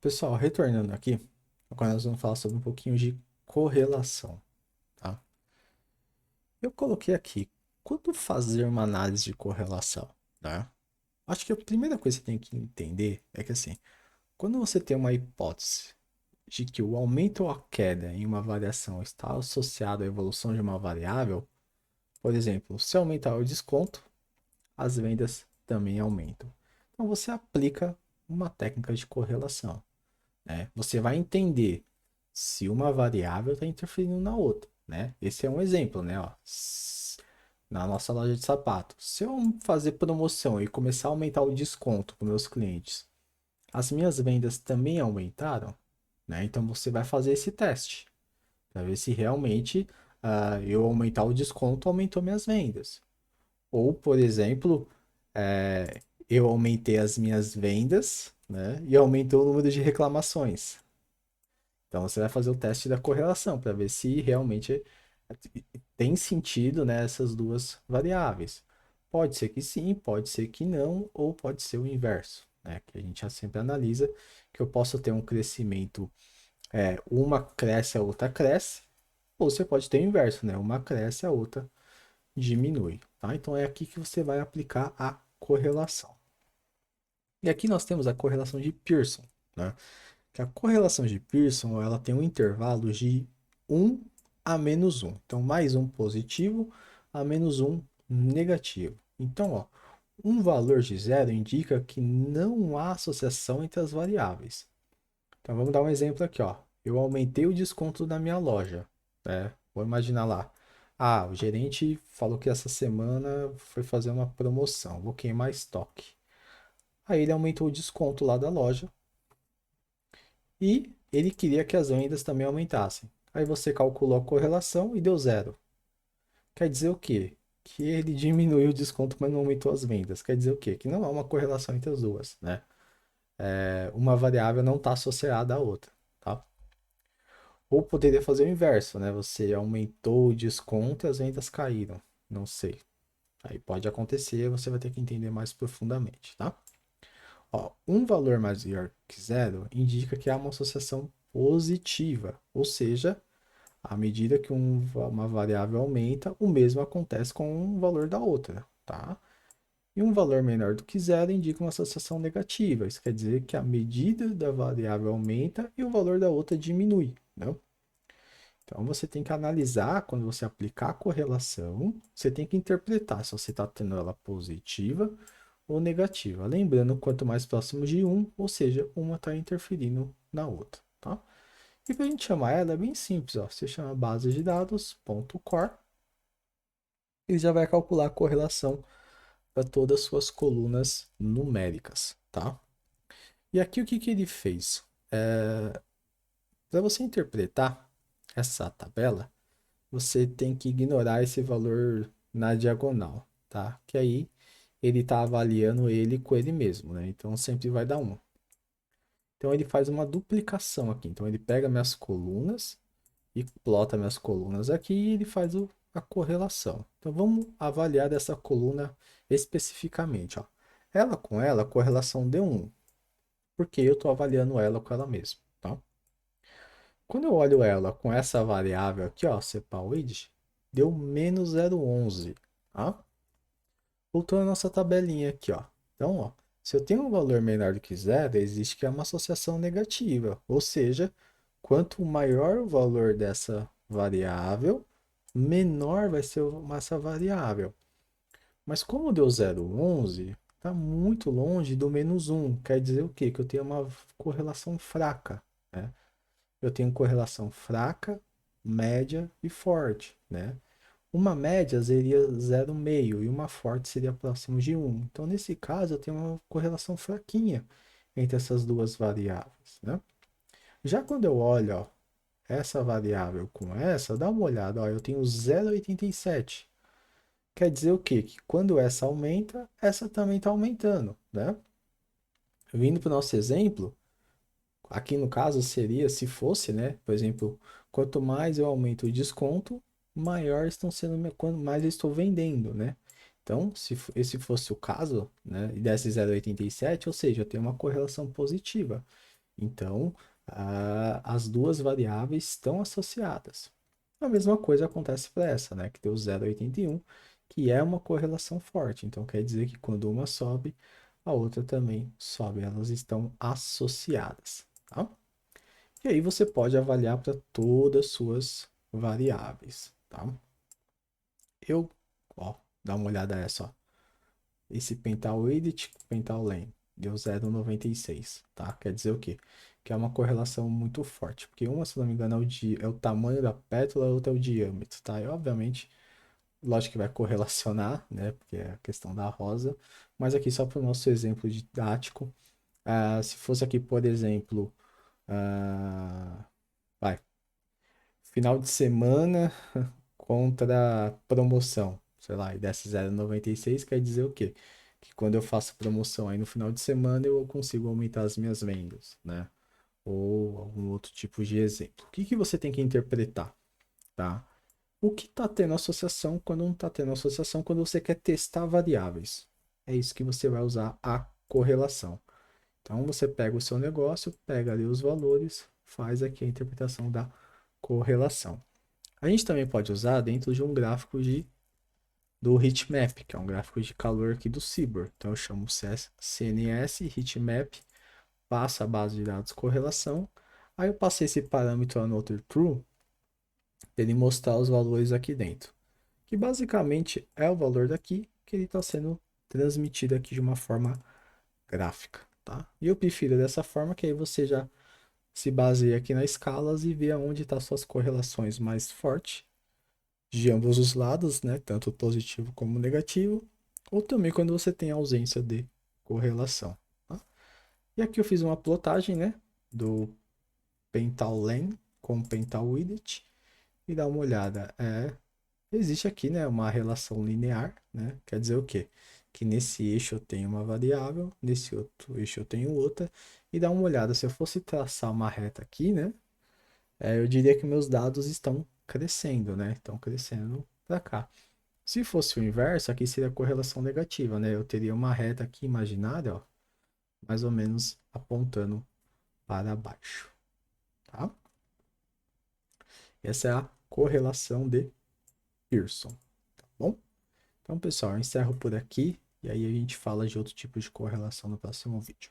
Pessoal, retornando aqui, agora nós vamos falar sobre um pouquinho de correlação, tá? Eu coloquei aqui, quando fazer uma análise de correlação, tá? Acho que a primeira coisa que você tem que entender é que assim, quando você tem uma hipótese de que o aumento ou a queda em uma variação está associado à evolução de uma variável, por exemplo, se aumentar o desconto, as vendas também aumentam. Então você aplica uma técnica de correlação, né? Você vai entender se uma variável está interferindo na outra, né? Esse é um exemplo, né? Ó, na nossa loja de sapatos, se eu fazer promoção e começar a aumentar o desconto para meus clientes, as minhas vendas também aumentaram, né? Então você vai fazer esse teste para ver se realmente eu aumentar o desconto aumentou minhas vendas. Ou, por exemplo, eu aumentei as minhas vendas, né? E aumentou o número de reclamações. Então você vai fazer o teste da correlação para ver se realmente tem sentido, né, essas duas variáveis. Pode ser que sim, pode ser que não, ou pode ser o inverso, né? Que a gente já sempre analisa que eu posso ter um crescimento, uma cresce, a outra cresce, ou você pode ter o inverso, né? Uma cresce, a outra diminui, tá? Então é aqui que você vai aplicar a correlação. E aqui nós temos a correlação de Pearson, né? Que a correlação de Pearson ela tem um intervalo de 1 a -1. Então, mais um positivo a -1 negativo. Então, ó, um valor de zero indica que não há associação entre as variáveis. Então, vamos dar um exemplo aqui. Ó. Eu aumentei o desconto da minha loja. Né? Vou imaginar lá. Ah, o gerente falou que essa semana foi fazer uma promoção. Vou queimar estoque. Aí ele aumentou o desconto lá da loja e ele queria que as vendas também aumentassem. Aí você calculou a correlação e deu zero. Quer dizer o quê? Que ele diminuiu o desconto, mas não aumentou as vendas. Quer dizer o quê? Que não há uma correlação entre as duas, né? Uma variável não está associada à outra, tá? Ou poderia fazer o inverso, né? Você aumentou o desconto e as vendas caíram. Não sei. Aí pode acontecer, você vai ter que entender mais profundamente, tá? Ó, um valor maior que zero indica que há uma associação positiva, ou seja, à medida que uma variável aumenta, o mesmo acontece com o valor da outra, tá? E um valor menor do que zero indica uma associação negativa, isso quer dizer que a medida da variável aumenta e o valor da outra diminui, né? Então você tem que analisar quando você aplicar a correlação, você tem que interpretar se você está tendo ela positiva ou negativa. Lembrando, quanto mais próximo de um, ou seja, uma está interferindo na outra, tá? E para a gente chamar ela é bem simples, ó. Você chama base de dados, ponto .core, ele já vai calcular a correlação para todas as suas colunas numéricas, tá? E aqui o que que ele fez? Para você interpretar essa tabela, você tem que ignorar esse valor na diagonal, tá? Que aí ele está avaliando ele com ele mesmo, né? Então sempre vai dar um. Então ele faz uma duplicação aqui. Então ele pega minhas colunas e plota minhas colunas aqui e ele faz a correlação. Então vamos avaliar dessa coluna especificamente, ó. Ela com ela, a correlação deu um, porque eu estou avaliando ela com ela mesma, tá? Quando eu olho ela com essa variável aqui, ó, CPAWID, deu menos 0,11, tá? Voltando à nossa tabelinha aqui, ó. Então, ó, se eu tenho um valor menor do que zero, existe que é uma associação negativa. Ou seja, quanto maior o valor dessa variável, menor vai ser essa variável. Mas como deu 0,11, está muito longe do -1. Quer dizer o quê? Que eu tenho uma correlação fraca, né? Eu tenho correlação fraca, média e forte, né? Uma média seria 0,5 e uma forte seria próximo de 1. Então, nesse caso, eu tenho uma correlação fraquinha entre essas duas variáveis, né? Já quando eu olho, ó, essa variável com essa, dá uma olhada, ó, eu tenho 0,87. Quer dizer o quê? Que quando essa aumenta, essa também está aumentando, né? Vindo para o nosso exemplo, aqui no caso seria, se fosse, né? Por exemplo, quanto mais eu aumento o desconto, maior estão sendo, quanto mais eu estou vendendo, né? Então, se esse fosse o caso, né? E desse 0,87, ou seja, eu tenho uma correlação positiva. Então, as duas variáveis estão associadas. A mesma coisa acontece para essa, né, que deu 0,81, que é uma correlação forte. Então, quer dizer que quando uma sobe, a outra também sobe. Elas estão associadas, tá? E aí você pode avaliar para todas as suas variáveis, tá? Ó, dá uma olhada nessa, ó. Esse Pental-Width, Pental-Length, deu 0,96, tá? Quer dizer o quê? Que é uma correlação muito forte, porque uma, se não me engano, é o tamanho da pétala, a outra é o diâmetro, tá? E, obviamente, lógico que vai correlacionar, né? Porque é a questão da rosa, mas aqui só para o nosso exemplo didático, se fosse aqui, por exemplo, ah, vai, final de semana contra promoção, sei lá, e desse 0,96 quer dizer o quê? Que quando eu faço promoção aí no final de semana eu consigo aumentar as minhas vendas, né? Ou algum outro tipo de exemplo. O que que você tem que interpretar, tá? O que está tendo associação quando não está tendo associação quando você quer testar variáveis. É isso que você vai usar a correlação. Então você pega o seu negócio, pega ali os valores, faz aqui a interpretação da correlação. A gente também pode usar dentro de um gráfico do heatmap, que é um gráfico de calor aqui do Cibor. Então eu chamo CNS, heatmap, passa a base de dados correlação. Aí eu passei esse parâmetro another true para ele mostrar os valores aqui dentro, que basicamente é o valor daqui que ele está sendo transmitido aqui de uma forma gráfica, tá? E eu prefiro dessa forma que aí você já se baseia aqui nas escalas e vê aonde estão suas correlações mais fortes de ambos os lados, né? Tanto positivo como negativo, ou também quando você tem ausência de correlação, tá? E aqui eu fiz uma plotagem, né? Do Pental-Length com Pental-Width e dá uma olhada. Existe aqui, né, uma relação linear, né? Quer dizer o quê? Que nesse eixo eu tenho uma variável, nesse outro eixo eu tenho outra, e dá uma olhada. Se eu fosse traçar uma reta aqui, né? Eu diria que meus dados estão crescendo, né? Estão crescendo para cá. Se fosse o inverso, aqui seria a correlação negativa, né? Eu teria uma reta aqui imaginária, ó, mais ou menos apontando para baixo, tá? Essa é a correlação de Pearson, tá bom? Então, pessoal, eu encerro por aqui e aí a gente fala de outro tipo de correlação no próximo vídeo.